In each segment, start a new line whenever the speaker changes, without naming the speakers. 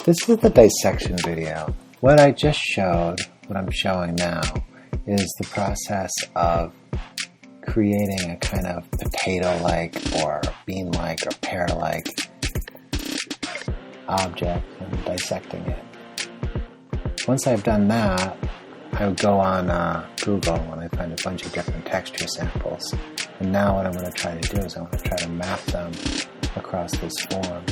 This is the dissection video. What I just showed, what I'm showing now, is the process of creating a kind of potato-like or bean-like or pear-like object and dissecting it. Once I've done that, I would go on Google and I find a bunch of different texture samples. And now what I'm going to try to do is I want to try to map them across this form.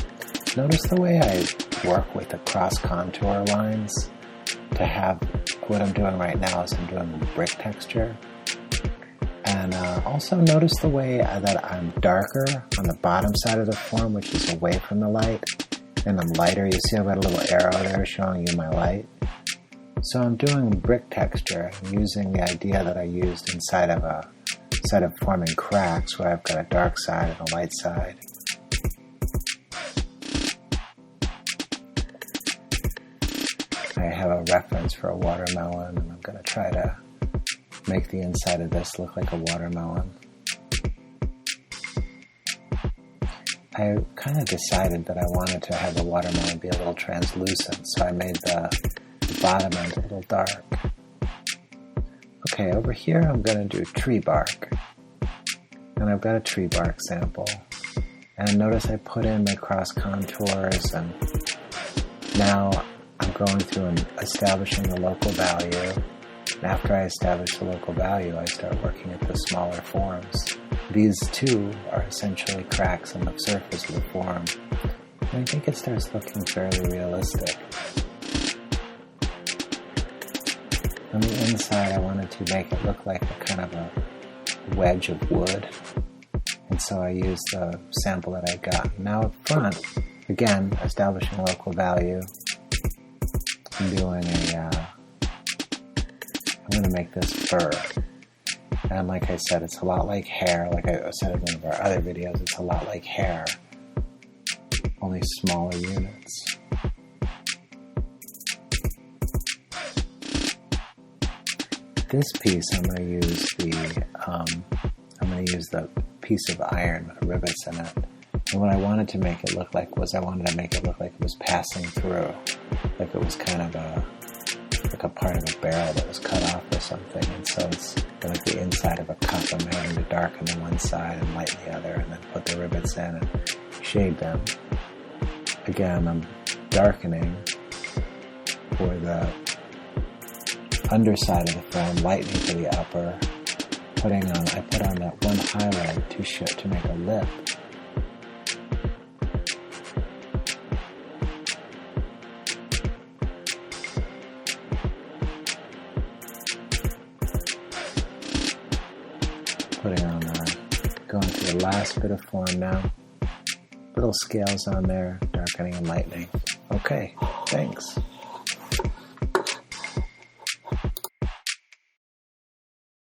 Notice the way I work with the cross-contour lines to have, what I'm doing right now is I'm doing brick texture. And also notice the way that I'm darker on the bottom side of the form, which is away from the light, and I'm lighter. You see I've got a little arrow there showing you my light. So I'm doing brick texture using the idea that I used inside of a set of forming cracks where I've got a dark side and a light side. I have a reference for a watermelon, and I'm going to try to make the inside of this look like a watermelon. I kind of decided that I wanted to have the watermelon be a little translucent, so I made the bottom end a little dark. Okay, over here I'm going to do tree bark. And I've got a tree bark sample. And notice I put in my cross contours, and now I'm going through and establishing the local value. And after I establish the local value, I start working at the smaller forms. These two are essentially cracks on the surface of the form. And I think it starts looking fairly realistic. On the inside, I wanted to make it look like a kind of a wedge of wood. And so I used the sample that I got. Now up front, again, establishing local value. I'm doing I'm going to make this fur. And like I said, it's a lot like hair. Like I said in one of our other videos, it's a lot like hair, only smaller units. This piece, I'm going to use the piece of iron with rivets in it. And what I wanted to make it look like was I wanted to make it look like it was passing through, like it was kind of like a part of a barrel that was cut off or something. And so it's like the inside of a cup. I'm having to darken the one side and lighten the other, and then put the rivets in and shade them. Again, I'm darkening for the underside of the form, lightening for the upper. I put on that one highlight to make a lip. Going to the last bit of form now. Little scales on there, darkening and lightening. Okay, thanks.